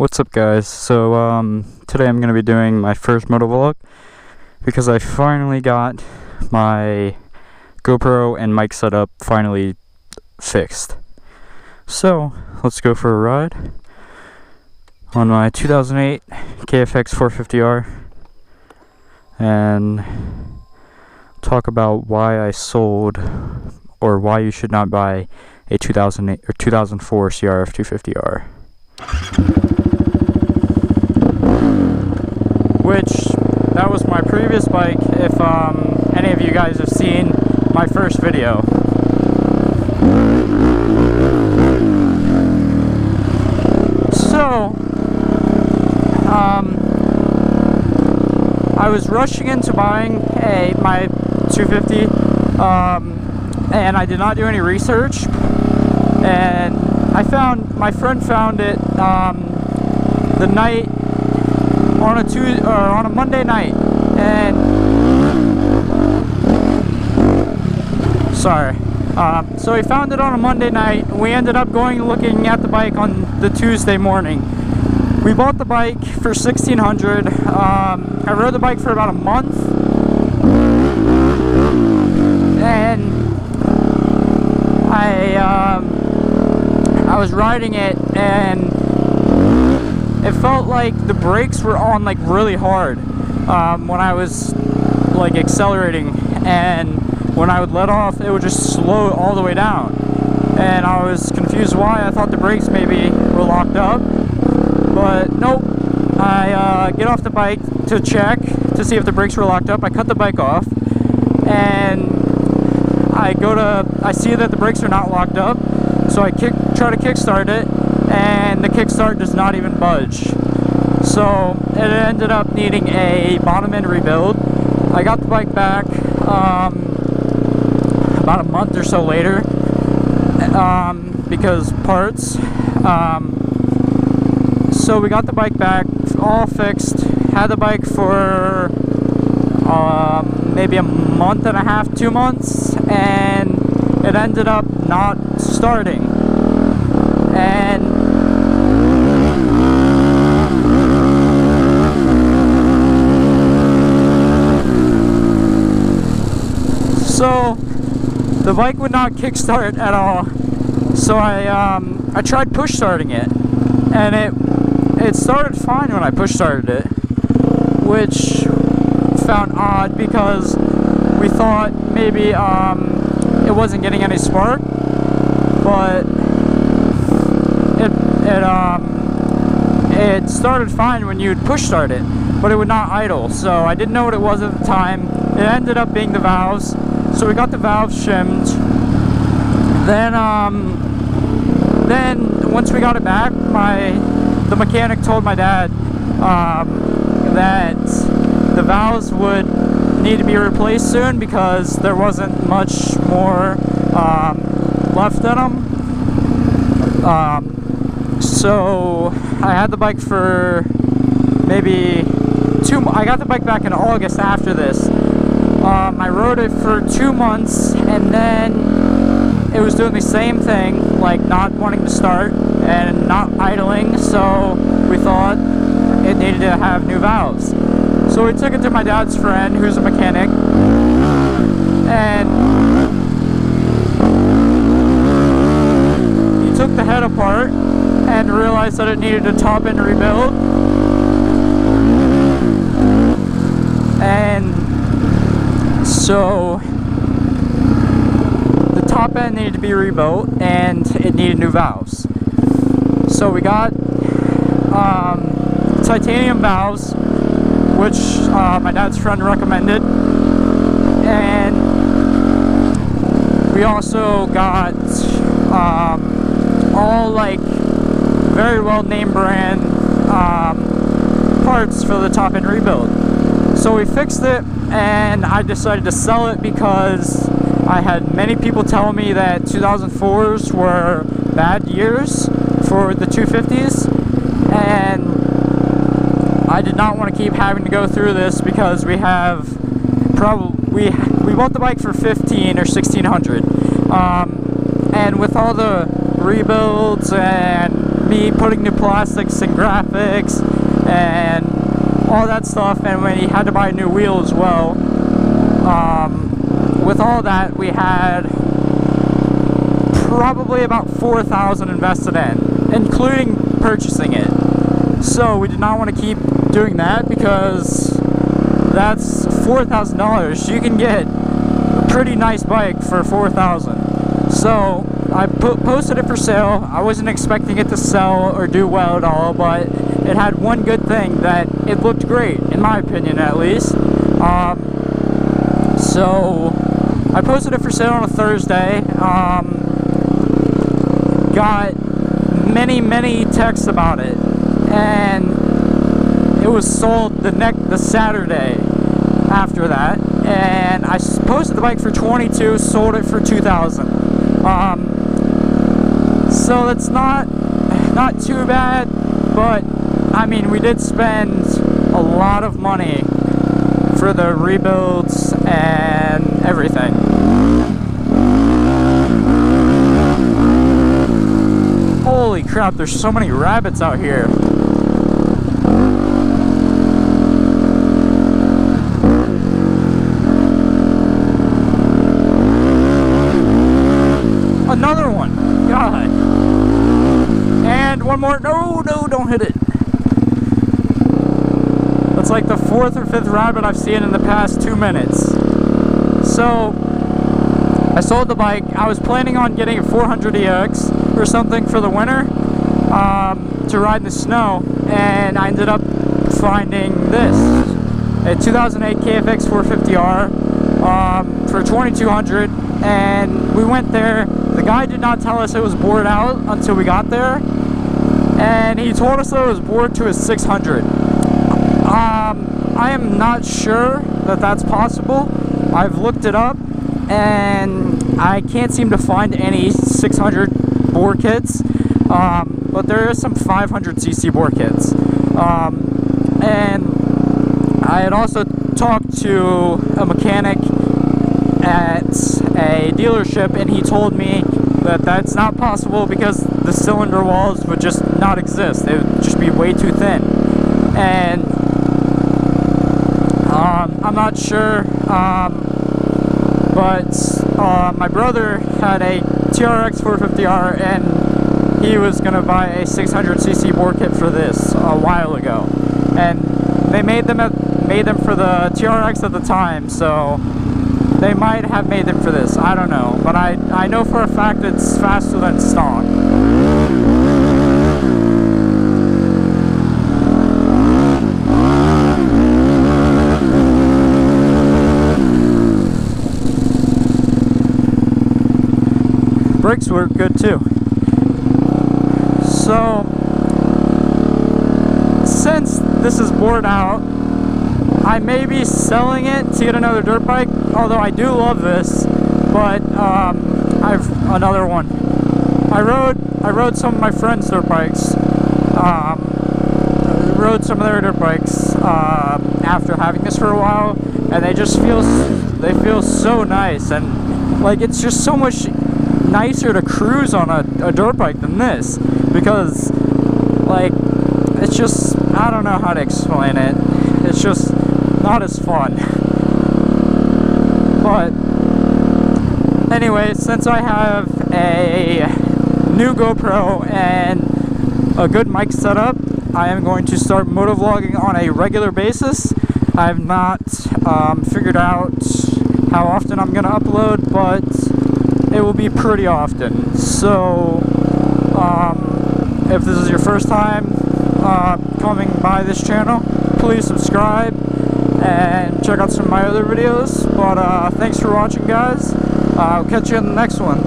What's up, guys? So today I'm going to be doing my first motovlog because I finally got my GoPro and mic setup finally fixed. So let's go for a ride on my 2008 CRF250R and talk about why I sold, or why you should not buy a 2008 or 2004 CRF250R. Which, that was my previous bike, if any of you guys have seen my first video. So, I was rushing into buying my 250, and I did not do any research, and my friend found it the night on a Monday night, and so he found it on a Monday night. We ended up looking at the bike on the Tuesday morning. We bought the bike for $1,600. I rode the bike for about a month, and I was riding it, and it felt like the brakes were on like really hard when I was like accelerating, and when I would let off, it would just slow all the way down. And I was confused why. I thought the brakes maybe were locked up, but nope. I get off the bike to check to see if the brakes were locked up. I cut the bike off, and I see that the brakes are not locked up, so I try to kickstart it, and the kickstart does not even budge. So it ended up needing a bottom end rebuild. I got the bike back about a month or so later, because parts. So we got the bike back all fixed, had the bike for maybe a month and a half, 2 months, and it ended up not starting. And so the bike would not kickstart at all. So I tried push starting it, and it started fine when I push started it, which found odd because we thought maybe it wasn't getting any spark, but it started fine when you'd push start it, but it would not idle. So I didn't know what it was at the time. It ended up being the valves, so we got the valves shimmed. Then once we got it back, the mechanic told my dad that the valves would need to be replaced soon because there wasn't much more left in them. So I had the bike for maybe I got the bike back in August after this. I rode it for 2 months, and then it was doing the same thing, like not wanting to start and not idling, so we thought it needed to have new valves. So we took it to my dad's friend, who's a mechanic, and he took the head apart and realized that it needed a top end rebuild. And so the top end needed to be rebuilt, and it needed new valves. So we got titanium valves, which my dad's friend recommended, and we also got all like very well named brand parts for the top end rebuild. So we fixed it, and I decided to sell it because I had many people tell me that 2004s were bad years for the 250s, and I did not want to keep having to go through this because we bought the bike for $1,500 or $1,600, and with all the rebuilds and me me putting new plastics and graphics and all that stuff, and when he had to buy a new wheel as well. With all that, we had probably about $4,000 invested in, including purchasing it. So we did not want to keep doing that because that's $4,000. You can get a pretty nice bike for $4,000. So I posted it for sale. I wasn't expecting it to sell or do well at all, but it had one good thing, that it looked great, in my opinion at least. So I posted it for sale on a Thursday. Got many texts about it, and it was sold the Saturday after that. And I posted the bike for $22,000, sold it for $2,000. So that's not too bad, but I mean, we did spend a lot of money for the rebuilds and everything. Holy crap, there's so many rabbits out here. Another one. God. And one more. No, don't hit it. That's like the 4th or 5th rabbit I've seen in the past 2 minutes. So I sold the bike. I was planning on getting a 400EX or something for the winter to ride in the snow, and I ended up finding this, a 2008 KFX 450R for $2,200, and we went there. The guy did not tell us it was bored out until we got there, and he told us that it was bored to a 600. I am not sure that that's possible. I've looked it up, and I can't seem to find any 600 bore kits, but there are some 500cc bore kits. And I had also talked to a mechanic at a dealership, and he told me that that's not possible because the cylinder walls would just not exist. They would just be way too thin. And I'm not sure, but my brother had a TRX 450R, and he was going to buy a 600cc bore kit for this a while ago. And they made them for the TRX at the time, so they might have made them for this. I don't know, but I know for a fact it's faster than stock. Brakes work good too. So since this is bored out, I may be selling it to get another dirt bike, although I do love this, but I've another one. I rode some of my friends' dirt bikes, rode some of their dirt bikes after having this for a while, and they just feel so nice, and like it's just so much nicer to cruise on a dirt bike than this, because like it's just, I don't know how to explain it, it's just not as fun. But anyway, since I have a new GoPro and a good mic setup, I am going to start motovlogging on a regular basis. I have not figured out how often I'm going to upload, but it will be pretty often. So if this is your first time coming by this channel, please subscribe and check out some of my other videos. But thanks for watching, guys. I'll catch you in the next one.